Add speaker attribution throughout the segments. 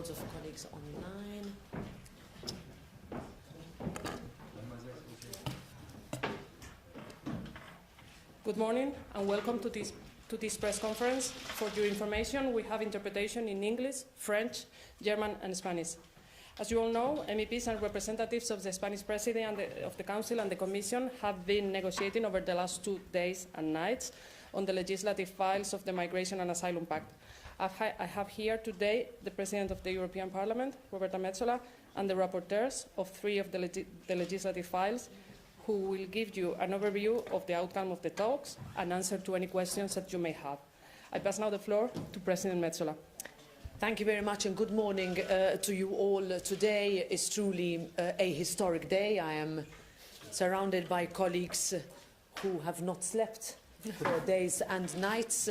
Speaker 1: loads of colleagues online. Good morning and welcome to this press conference. For your information, we have interpretation in English, French, German and Spanish. As you all know, MEPs and representatives of the Spanish Presidency of the Council and the Commission have been negotiating over the last 2 days and nights on the legislative files of the Migration and Asylum Pact. I have here today the President of the European Parliament, Roberta Metsola, and the rapporteurs of 3 of the legislative files, who will give you an overview of the outcome of the talks and answer to any questions that you may have. I pass now the floor to President Metsola.
Speaker 2: Thank you very much and good morning to you all. Today is truly a historic day. I am surrounded by colleagues who have not slept for days and nights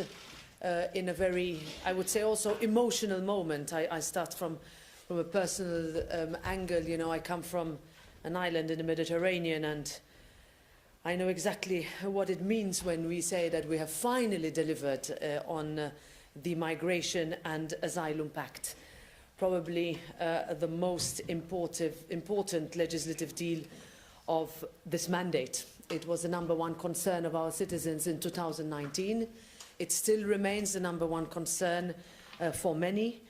Speaker 2: in a very, I would say, also emotional moment. I start from a personal angle. You know, I come from an island in the Mediterranean, and I know exactly what it means when we say that we have finally delivered on the Migration and Asylum Pact, probably the most important legislative deal of this mandate. It was the #1 concern of our citizens in 2019. It still remains the #1 concern for many.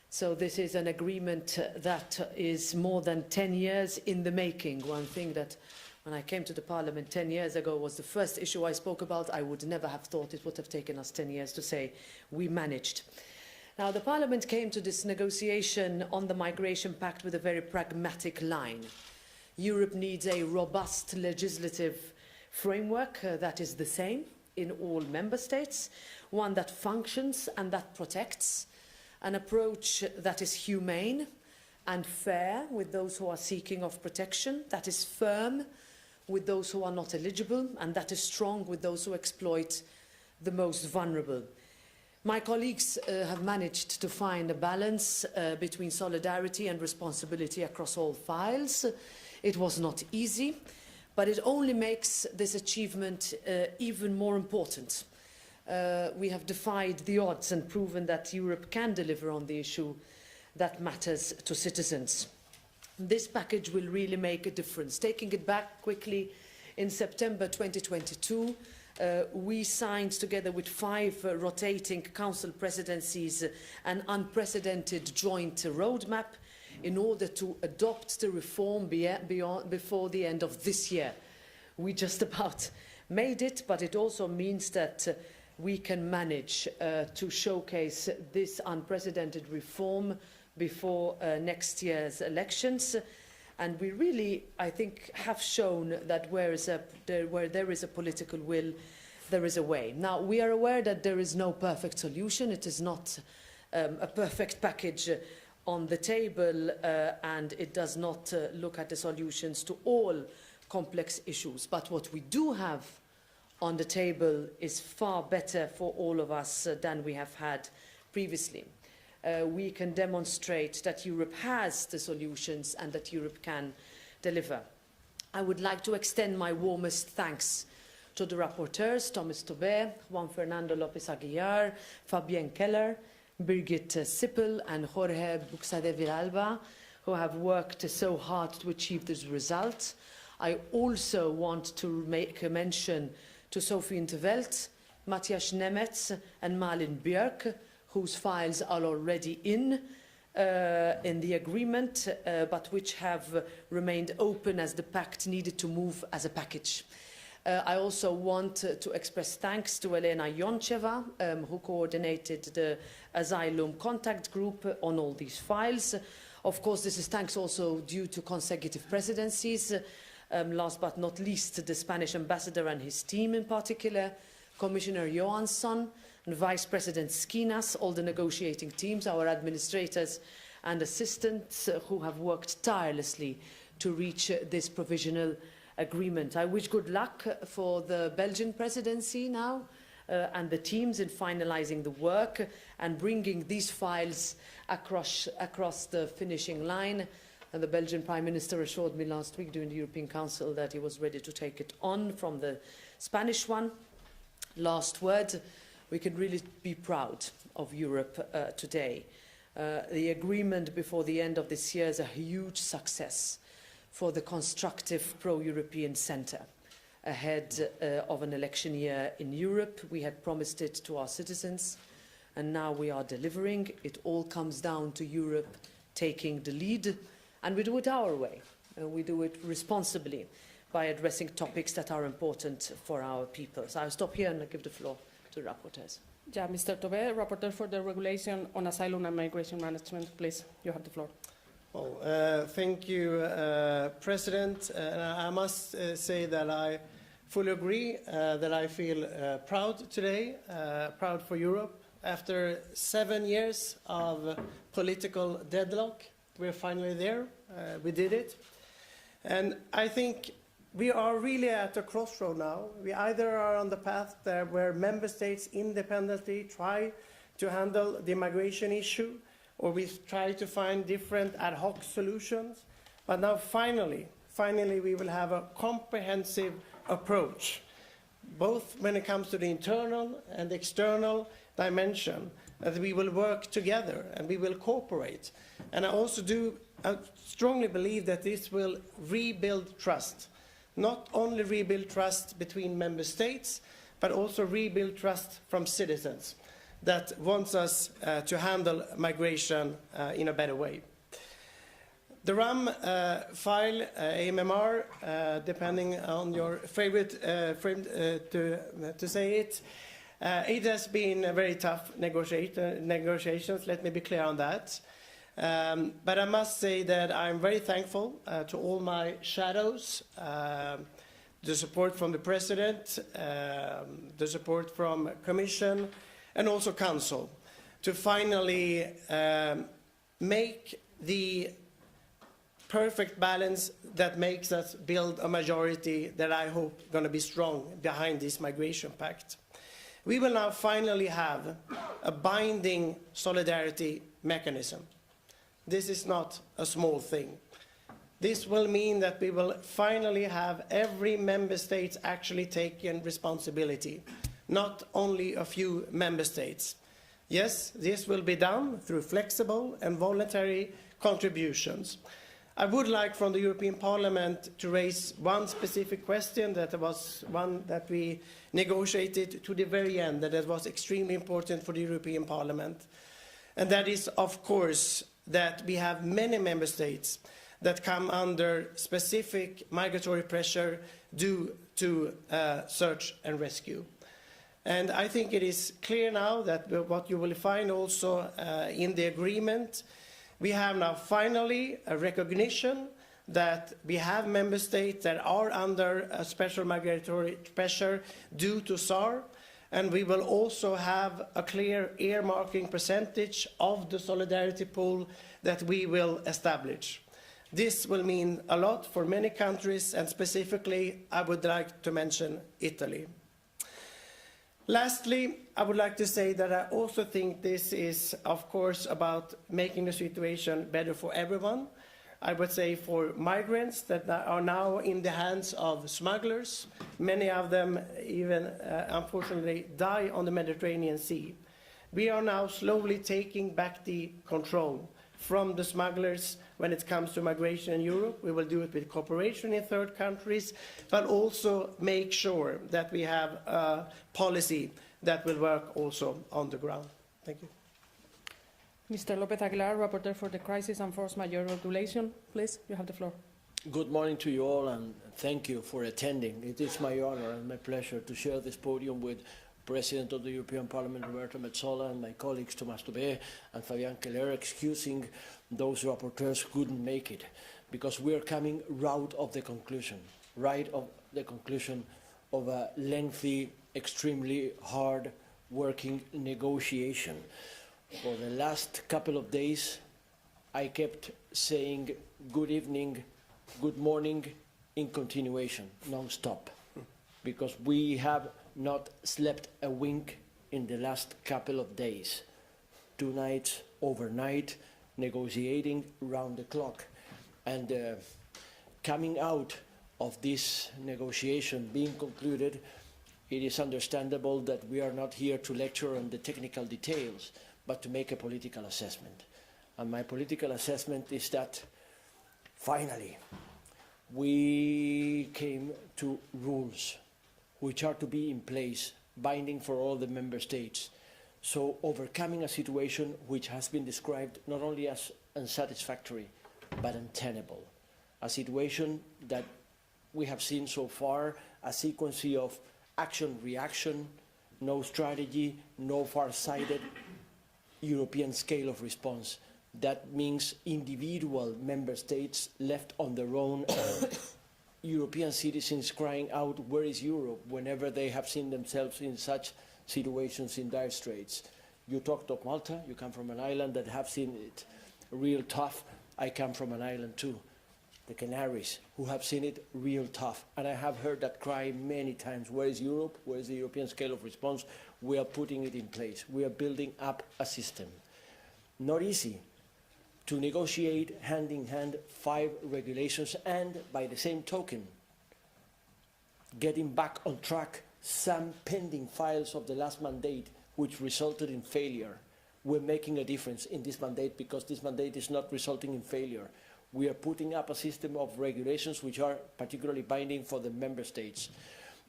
Speaker 2: So this is an agreement that is more than 10 years in the making. One thing that when I came to the Parliament 10 years ago was the first issue I spoke about. I would never have thought it would have taken us 10 years to say we managed. Now, the Parliament came to this negotiation on the Migration Pact with a very pragmatic line. Europe needs a robust legislative framework that is the same in all member states, one that functions and that protects, an approach that is humane and fair with those who are seeking of protection, that is firm with those who are not eligible, and that is strong with those who exploit the most vulnerable. My colleagues have managed to find a balance between solidarity and responsibility across all files. It was not easy, but it only makes this achievement even more important. We have defied the odds and proven that Europe can deliver on the issue that matters to citizens. This package will really make a difference. Taking it back quickly, in September 2022, we signed together with 5 rotating council presidencies an unprecedented joint roadmap in order to adopt the reform before the end of this year. We just about made it, but it also means that we can manage to showcase this unprecedented reform before next year's elections. And we really, I think, have shown that where there is a political will, there is a way. Now, we are aware that there is no perfect solution. It is not a perfect package on the table, and it does not look at the solutions to all complex issues. But what we do have on the table is far better for all of us than we have had previously. We can demonstrate that Europe has the solutions and that Europe can deliver. I would like to extend my warmest thanks to the rapporteurs, Thomas Tobé, Juan Fernando López Aguilar, Fabienne Keller, Birgit Sippel and Jorge Buxade Villalba, who have worked so hard to achieve this result. I also want to make a mention to Sophie in 't Veld, Matthias Nemetz and Malin Björk, whose files are already in the agreement, but which have remained open as the pact needed to move as a package. I also want to express thanks to Elena Yoncheva, who coordinated the Asylum Contact Group on all these files. Of course, this is thanks also due to consecutive presidencies, last but not least, the Spanish ambassador and his team in particular, Commissioner Johansson, and Vice President Skinas, all the negotiating teams, our administrators and assistants who have worked tirelessly to reach this provisional agreement. I wish good luck for the Belgian presidency now and the teams in finalising the work and bringing these files across the finishing line. And the Belgian Prime Minister assured me last week during the European Council that he was ready to take it on from the Spanish one. Last word, we can really be proud of Europe today. The agreement before the end of this year is a huge success for the constructive pro-European centre. Ahead of an election year in Europe, we had promised it to our citizens, and now we are delivering. It all comes down to Europe taking the lead, and we do it our way. We do it responsibly by addressing topics that are important for our people. So I'll stop here and I'll give the floor to the rapporteurs.
Speaker 1: Yeah, Mr. Tobé, rapporteur for the regulation on asylum and migration management, please, you have the floor.
Speaker 3: Well, thank you, President. I must say that I fully agree that I feel proud today, proud for Europe. After 7 years of political deadlock, we're finally there. We did it. And I think we are really at a crossroad now. We either are on the path there where member states independently try to handle the migration issue, or we try to find different ad hoc solutions. But now finally we will have a comprehensive approach, both when it comes to the internal and external dimension, that we will work together and we will cooperate. And I strongly believe that this will rebuild trust. Not only rebuild trust between member states, but also rebuild trust from citizens that wants us to handle migration in a better way. The RAM file, AMMR, depending on your favorite frame to say it, it has been a very tough negotiations, let me be clear on that. But I must say that I'm very thankful to all my shadows, the support from the President, the support from Commission, and also Council, to finally make the perfect balance that makes us build a majority that I hope is going to be strong behind this migration pact. We will now finally have a binding solidarity mechanism. This is not a small thing. This will mean that we will finally have every member state actually taking responsibility, not only a few member states. Yes, this will be done through flexible and voluntary contributions. I would like from the European Parliament to raise one specific question that was one that we negotiated to the very end, that was extremely important for the European Parliament. And that is, of course, that we have many member states that come under specific migratory pressure due to search and rescue. And I think it is clear now that what you will find also in the agreement, we have now finally a recognition that we have member states that are under a special migratory pressure due to SAR, and we will also have a clear earmarking percentage of the solidarity pool that we will establish. This will mean a lot for many countries, and specifically I would like to mention Italy. Lastly, I would like to say that I also think this is, of course, about making the situation better for everyone. I would say for migrants that are now in the hands of smugglers. Many of them even, unfortunately, die on the Mediterranean Sea. We are now slowly taking back the control from the smugglers when it comes to migration in Europe. We will do it with cooperation in third countries, but also make sure that we have a policy that will work also on the ground. Thank you.
Speaker 1: Mr. López Aguilar, rapporteur for the Crisis and Force Majeure Regulation, please, you have the floor.
Speaker 4: Good morning to you all, and thank you for attending. It is my honor and my pleasure to share this podium with President of the European Parliament, Roberta Metsola, and my colleagues, Thomas Tobé and Fabian Keller, excusing those rapporteurs who couldn't make it, because we are coming right of the conclusion of a lengthy, extremely hard working negotiation. For the last couple of days, I kept saying good evening, good morning in continuation, non-stop, because we have not slept a wink in the last couple of days. 2 nights, overnight, negotiating round the clock. And coming out of this negotiation being concluded, it is understandable that we are not here to lecture on the technical details, but to make a political assessment. And my political assessment is that finally we came to rules which are to be in place, binding for all the member states. So overcoming a situation which has been described not only as unsatisfactory, but untenable. A situation that we have seen so far, a sequence of action-reaction, no strategy, no far-sighted European scale of response. That means individual member states left on their own, European citizens crying out, where is Europe, whenever they have seen themselves in such situations in dire straits. You talked of Malta, you come from an island that have seen it real tough. I come from an island too, the Canaries, who have seen it real tough. And I have heard that cry many times, where is Europe, where is the European scale of response? We are putting it in place. We are building up a system. Not easy to negotiate hand in hand 5 regulations and, by the same token, getting back on track some pending files of the last mandate which resulted in failure. We're making a difference in this mandate because this mandate is not resulting in failure. We are putting up a system of regulations which are particularly binding for the member states.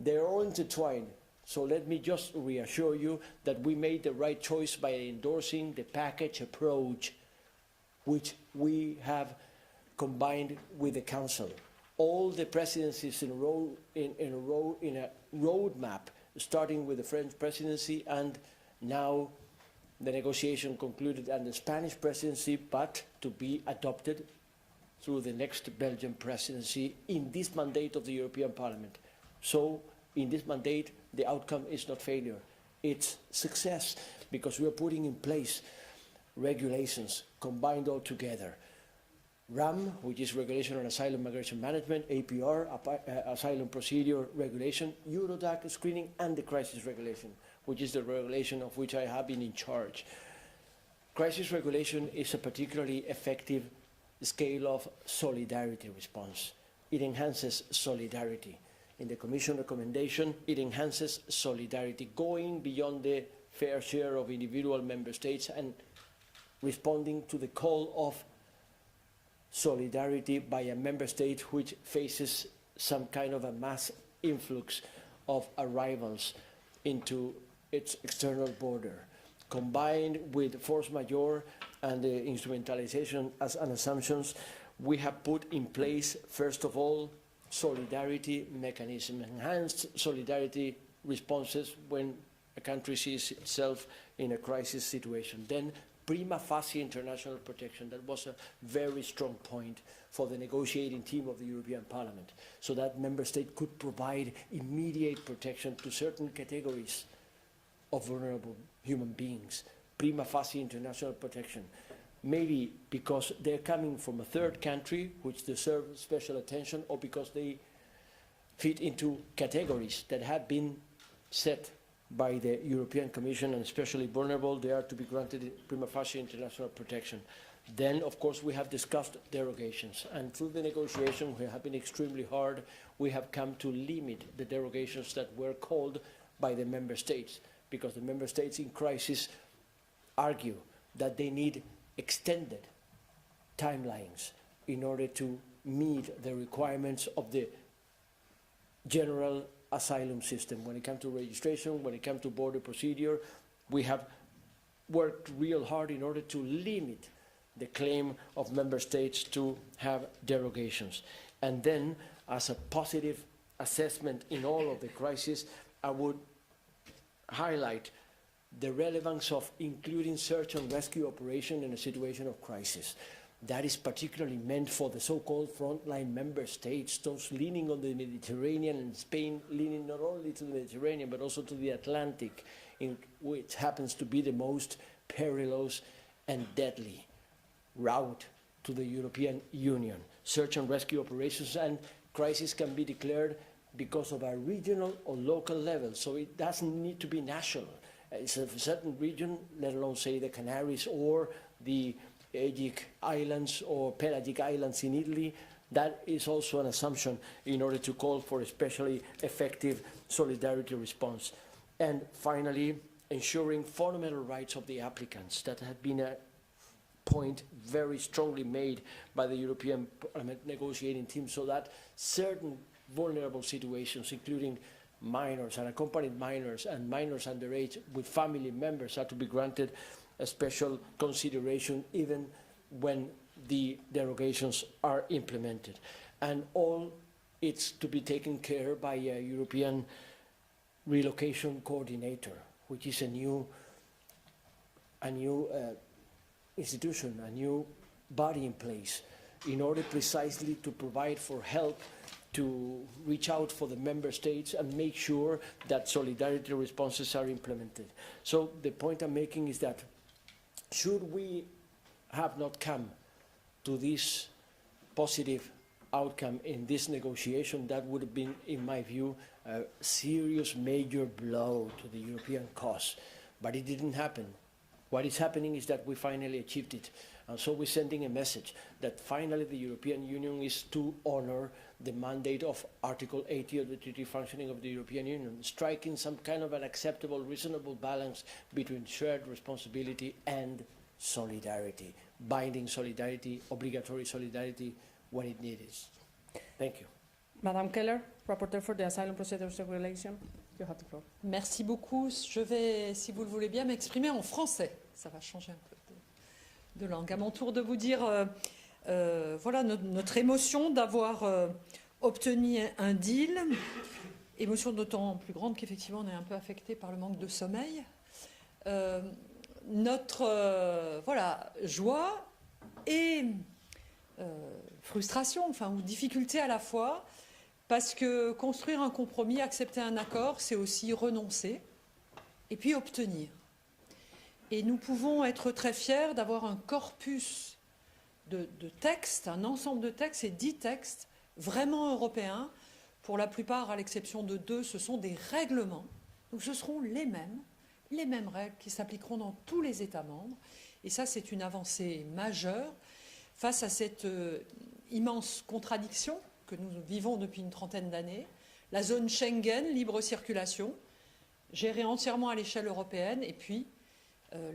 Speaker 4: They're all intertwined, so let me just reassure you that we made the right choice by endorsing the package approach which we have combined with the Council. All the presidencies in a roadmap, starting with the French presidency, and now the negotiation concluded under the Spanish presidency, but to be adopted through the next Belgian presidency in this mandate of the European Parliament. So in this mandate, the outcome is not failure, it's success, because we are putting in place regulations combined all together. RAM, which is Regulation on Asylum Migration Management, APR, Asylum Procedure Regulation, Eurodac Screening, and the Crisis Regulation, which is the regulation of which I have been in charge. Crisis Regulation is a particularly effective scale of solidarity response. It enhances solidarity. In the Commission recommendation, it enhances solidarity, going beyond the fair share of individual member states and responding to the call of solidarity by a member state which faces some kind of a mass influx of arrivals into its external border, combined with force majeure and the instrumentalization as an assumptions. We have put in place, first of all, solidarity mechanism, enhanced solidarity responses when a country sees itself in a crisis situation. Then prima facie international protection. That was a very strong point for the negotiating team of the European Parliament, so that member state could provide immediate protection to certain categories of vulnerable human beings. Prima facie international protection. Maybe because they're coming from a third country which deserves special attention, or because they fit into categories that have been set by the European Commission, and especially vulnerable, they are to be granted prima facie international protection. Then, of course, we have discussed derogations, and through the negotiation, we have been extremely hard. We have come to limit the derogations that were called by the member states, because the member states in crisis argue that they need extended timelines in order to meet the requirements of the general asylum system. When it comes to registration, when it comes to border procedure, we have worked real hard in order to limit the claim of member states to have derogations. And then, as a positive assessment in all of the crises, I would highlight the relevance of including search and rescue operation in a situation of crisis. That is particularly meant for the so-called frontline member states, those leaning on the Mediterranean, and Spain leaning not only to the Mediterranean but also to the Atlantic, which happens to be the most perilous and deadly route to the European Union. Search and rescue operations and crisis can be declared because of a regional or local level, so it doesn't need to be national. It's a certain region, let alone say the Canaries or the Aegean Islands or Pelagic Islands in Italy. That is also an assumption in order to call for especially effective solidarity response. And finally, ensuring fundamental rights of the applicants. That had been a point very strongly made by the European Parliament negotiating team, so that certain vulnerable situations, including minors, unaccompanied minors, and minors underage with family members, are to be granted a special consideration even when the derogations are implemented. And all it's to be taken care by a European relocation coordinator, which is a new institution, a new body in place, in order precisely to provide for help to reach out for the member states and make sure that solidarity responses are implemented. So the point I'm making is that should we have not come to this positive outcome in this negotiation, that would have been, in my view, a serious major blow to the European cause. But it didn't happen. What is happening is that we finally achieved it. And so we're sending a message that finally the European Union is to honor the mandate of Article 80 of the Treaty Functioning of the European Union, striking some kind of an acceptable, reasonable balance between shared responsibility and solidarity, binding solidarity, obligatory solidarity when it needed. Thank you.
Speaker 1: Madame Keller, rapporteur for the Asylum Procedures Regulation, you have the floor.
Speaker 5: Merci beaucoup. Je vais, si vous le voulez bien, m'exprimer en français. Ça va changer un peu de langue. À mon tour de vous dire, voilà notre émotion d'avoir obtenu un deal. Émotion d'autant plus grande qu'effectivement on est un peu affecté par le manque de sommeil. Notre voilà, joie et frustration, enfin, ou difficulté à la fois, parce que construire un compromis, accepter un accord, c'est aussi renoncer et puis obtenir. Et nous pouvons être très fiers d'avoir un corpus de textes, un ensemble de textes et 10 textes vraiment européens. Pour la plupart, à l'exception de 2, ce sont des règlements. Donc ce seront les mêmes règles qui s'appliqueront dans tous les États membres. Et ça, c'est une avancée majeure face à cette immense contradiction que nous vivons depuis une trentaine d'années. La zone Schengen, libre circulation, gérée entièrement à l'échelle européenne, et puis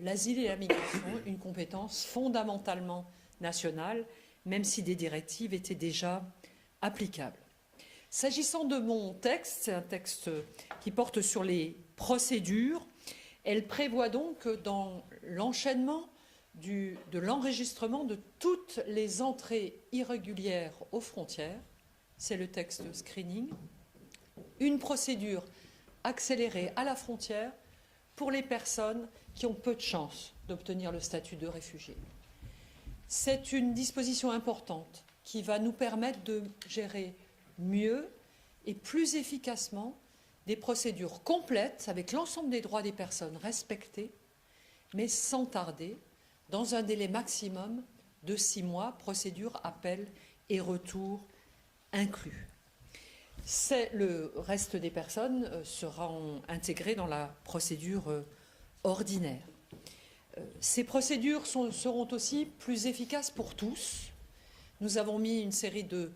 Speaker 5: l'asile et la migration, une compétence fondamentalement nationale, même si des directives étaient déjà applicables. S'agissant de mon texte, c'est un texte qui porte sur les procédures. Elle prévoit donc que dans l'enchaînement de l'enregistrement de toutes les entrées irrégulières aux frontières, c'est le texte screening, une procédure accélérée à la frontière pour les personnes qui ont peu de chances d'obtenir le statut de réfugié. C'est une disposition importante qui va nous permettre de gérer mieux et plus efficacement des procédures complètes avec l'ensemble des droits des personnes respectés, mais sans tarder, dans un délai maximum de 6 mois, procédure, appel et retour inclus. Le reste des personnes seront intégrées dans la procédure ordinaire. Ces procédures seront aussi plus efficaces pour tous. Nous avons mis une série de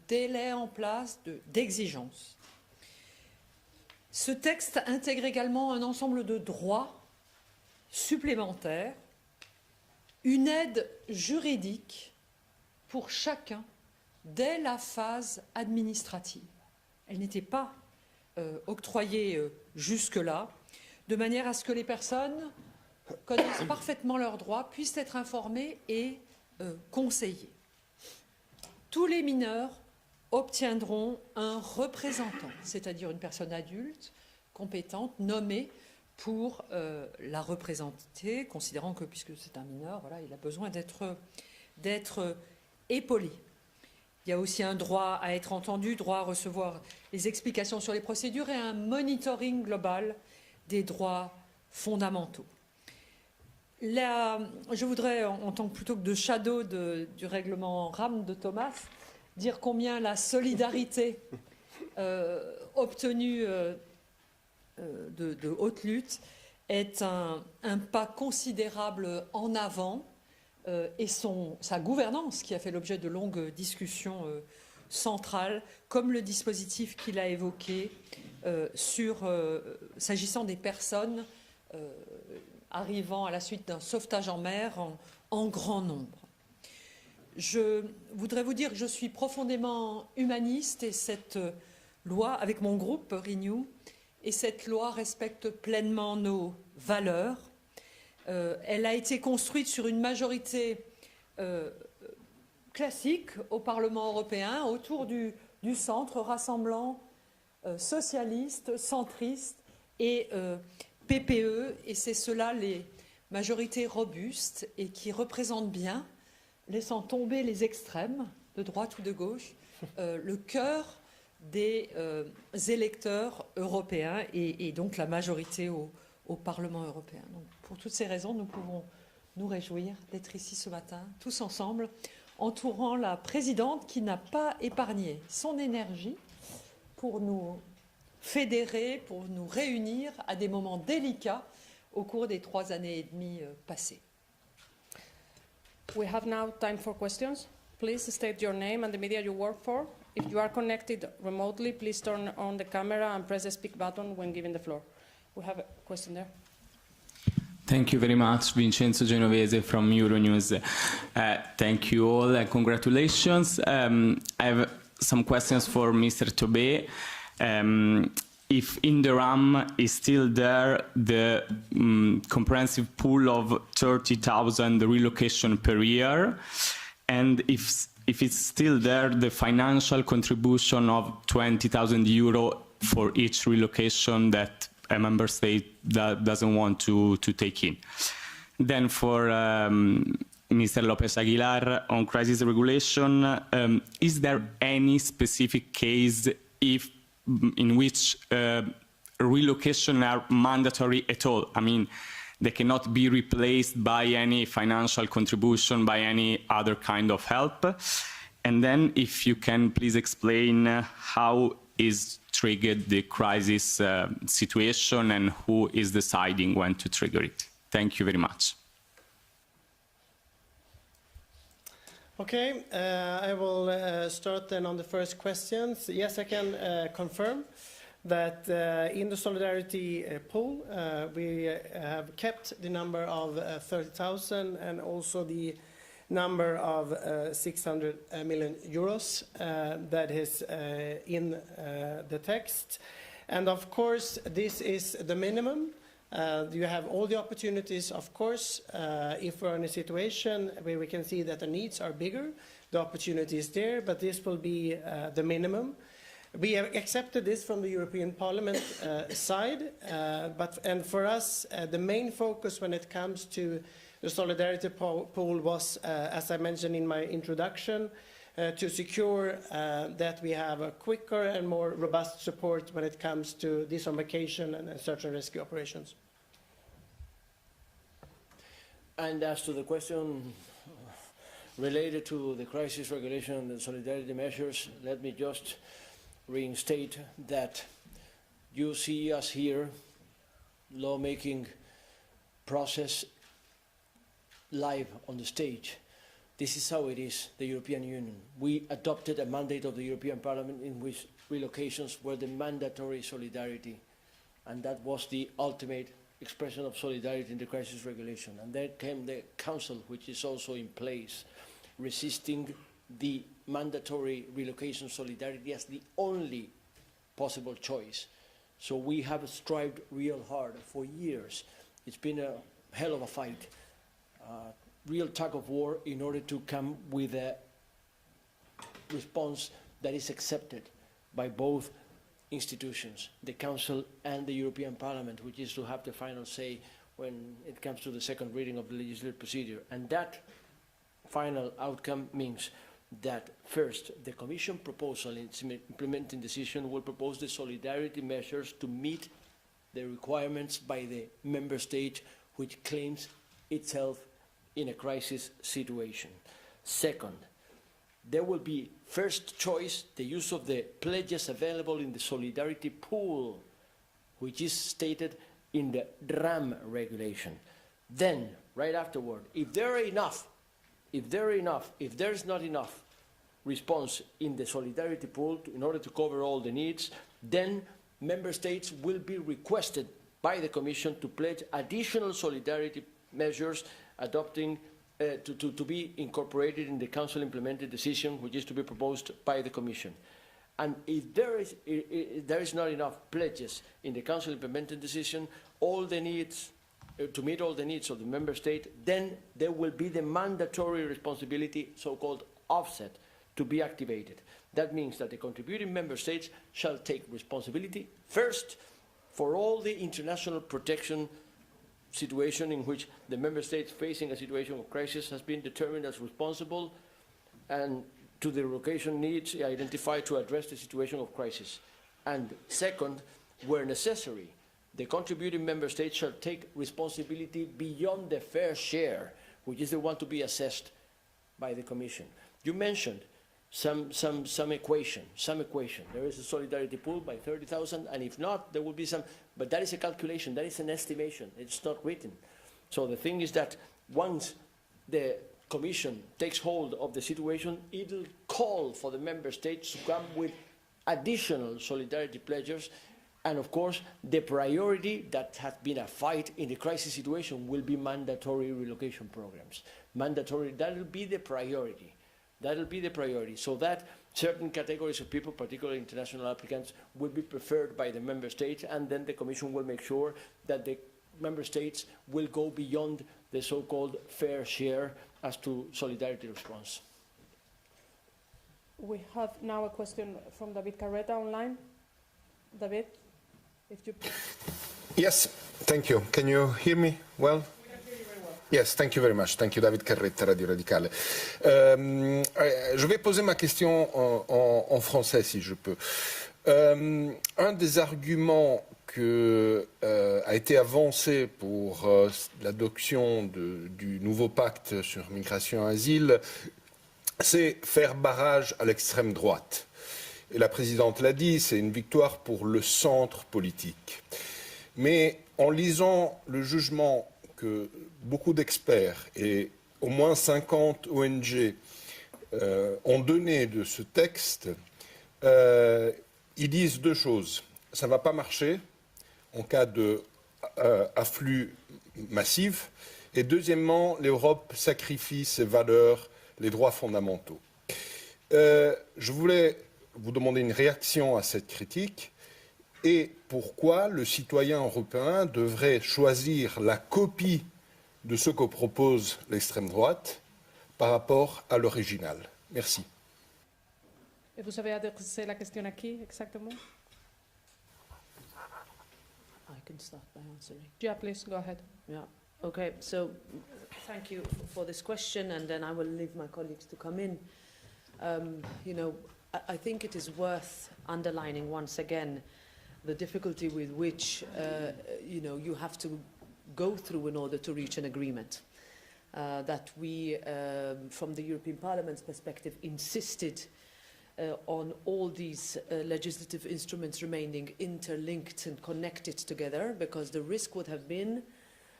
Speaker 5: délais en place, d'exigences. Ce texte intègre également un ensemble de droits supplémentaires, une aide juridique pour chacun dès la phase administrative. Elle n'était pas octroyée jusque-là, de manière à ce que les personnes connaissent parfaitement leurs droits, puissent être informées et conseillées. Tous les mineurs obtiendront un représentant, c'est-à-dire une personne adulte, compétente, nommée pour la représenter, considérant que, puisque c'est un mineur, voilà, il a besoin d'être épaulé. Il y a aussi un droit à être entendu, droit à recevoir les explications sur les procédures et un monitoring global des droits fondamentaux. Là, je voudrais, en tant que plutôt que de shadow du règlement RAM de Thomas, dire combien la solidarité obtenue de haute lutte est un pas considérable en avant et sa gouvernance qui a fait l'objet de longues discussions centrales, comme le dispositif qu'il a évoqué s'agissant des personnes arrivant à la suite d'un sauvetage en mer en grand nombre. Je voudrais vous dire que je suis profondément humaniste et cette loi, avec mon groupe Renew, et cette loi respecte pleinement nos valeurs. Elle a été construite sur une majorité classique au Parlement européen, autour du centre, rassemblant socialistes, centristes et PPE, et c'est cela les majorités robustes et qui représentent bien, laissant tomber les extrêmes de droite ou de gauche, le cœur des électeurs européens et donc la majorité au Parlement européen. Donc, pour toutes ces raisons, nous pouvons nous réjouir d'être ici ce matin, tous ensemble, entourant la présidente qui n'a pas épargné son énergie pour nous fédérer, pour nous réunir à des moments délicats au cours des 3 années et demie passées.
Speaker 1: We have now time for questions. Please state your name and the media you work for. If you are connected remotely, please turn on the camera and press the speak button when given the floor. We have a question there.
Speaker 6: Thank you very much, Vincenzo Genovese from Euronews. Thank you all and congratulations. I have some questions for Mr. Tobé. If in the RAM is still there the comprehensive pool of 30,000 relocation per year, and if it's still there the financial contribution of 20,000 euro for each relocation that a member state that doesn't want to take in. Then for Mr. Lopez Aguilar on crisis regulation, is there any specific case in which relocation are mandatory at all? I mean, they cannot be replaced by any financial contribution, by any other kind of help. And then if you can please explain how is triggered the crisis situation and who is deciding when to trigger it. Thank you very much.
Speaker 3: Okay, I will start then on the first questions. Yes, I can confirm that in the solidarity pool, we have kept the number of 30,000 and also the number of 600 million euros that is in the text. And of course, this is the minimum. You have all the opportunities, of course, if we're in a situation where we can see that the needs are bigger, the opportunity is there, but this will be the minimum. We have accepted this from the European Parliament side, and for us, the main focus when it comes to the solidarity pool was, as I mentioned in my introduction, to secure that we have a quicker and more robust support when it comes to disembarkation and search and rescue operations.
Speaker 4: And as to the question related to the crisis regulation and the solidarity measures, let me just reinstate that you see us here, lawmaking process live on the stage. This is how it is, the European Union. We adopted a mandate of the European Parliament in which relocations were the mandatory solidarity, and that was the ultimate expression of solidarity in the crisis regulation. And then came the Council, which is also in place, resisting the mandatory relocation solidarity as the only possible choice. So we have strived real hard for years. It's been a hell of a fight. Real tug of war in order to come with a response that is accepted by both institutions, the Council and the European Parliament, which is to have the final say when it comes to the second reading of the legislative procedure. And that final outcome means that first, the Commission proposal in its implementing decision will propose the solidarity measures to meet the requirements by the member state which claims itself in a crisis situation. Second, there will be first choice, the use of the pledges available in the solidarity pool, which is stated in the RAM regulation. Then, right afterward, if there is not enough response in the solidarity pool in order to cover all the needs, then member states will be requested by the Commission to pledge additional solidarity measures adopting to be incorporated in the Council implemented decision, which is to be proposed by the Commission. And if there is not enough pledges in the Council implemented decision, all the needs, to meet all the needs of the Member State, then there will be the mandatory responsibility, so-called offset, to be activated. That means that the contributing Member States shall take responsibility first for all the international protection situation in which the Member States facing a situation of crisis has been determined as responsible, and to the relocation needs identified to address the situation of crisis. And second, where necessary, the contributing Member States shall take responsibility beyond the fair share, which is the one to be assessed by the Commission. You mentioned some equation. There is a solidarity pool by 30,000, and if not, there will be some, but that is a calculation, that is an estimation, it's not written. So the thing is that once the Commission takes hold of the situation, it will call for the Member States to come with additional solidarity pledges. And of course, the priority that has been a fight in the crisis situation will be mandatory relocation programs. Mandatory, that will be the priority. That will be the priority, so that certain categories of people, particularly international applicants, will be preferred by the Member States, and then the Commission will make sure that the Member States will go beyond the so-called fair share as to solidarity response.
Speaker 1: We have now a question from David Carreta online. David, if you...
Speaker 7: Yes, thank you. Can you hear me well? Yes, thank you very much. Thank you, David Carretta, Radio Radicale. Je vais poser ma question en français, si je peux. Un des arguments que a été avancé pour l'adoption du nouveau pacte sur migration et asile, c'est faire barrage à l'extrême droite. Et la présidente l'a dit, c'est une victoire pour le centre politique. Mais en lisant le jugement que beaucoup d'experts et au moins 50 ONG ont donné de ce texte, ils disent deux choses. Ça ne va pas marcher en cas d'afflux massif. Et deuxièmement, l'Europe sacrifie ses valeurs, les droits fondamentaux. Je voulais vous demander une réaction à cette critique. Et pourquoi le citoyen européen devrait choisir la copie de ce que propose l'extrême droite par rapport à l'original. Merci.
Speaker 1: Et vous avez adressé la question à qui exactement?
Speaker 2: I can start by answering.
Speaker 1: Yeah, please, go ahead.
Speaker 2: Yeah. Okay, so thank you for this question, and then I will leave my colleagues to come in. You know, I think it is worth underlining once again the difficulty with which, you know, you have to go through in order to reach an agreement. That we, from the European Parliament's perspective, insisted on all these legislative instruments remaining interlinked and connected together, because the risk would have been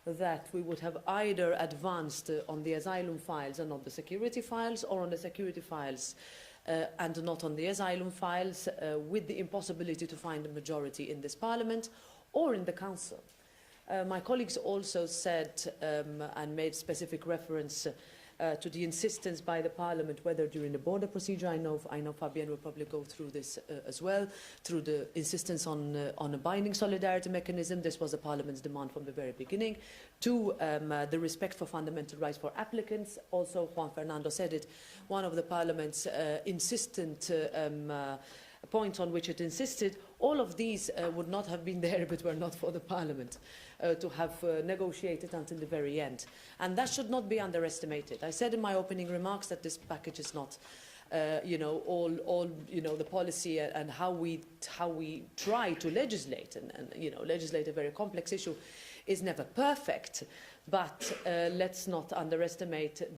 Speaker 2: that we would have either advanced on the asylum files and not the security files, or on the security files and not on the asylum files, with the impossibility to find a majority in this Parliament or in the Council. My colleagues also said and made specific reference to the insistence by the Parliament, whether during the border procedure, I know Fabienne will probably go through this as well, through the insistence on a binding solidarity mechanism. This was the Parliament's demand from the very beginning. To the respect for fundamental rights for applicants. Also, Juan Fernando said it, one of the Parliament's insistent points on which it insisted. All of these would not have been there if it were not for the Parliament to have negotiated until the very end. And that should not be underestimated. I said in my opening remarks that this package is not, you know, all you know, the policy and how we try to legislate and you know, legislate a very complex issue is never perfect. But let's not underestimate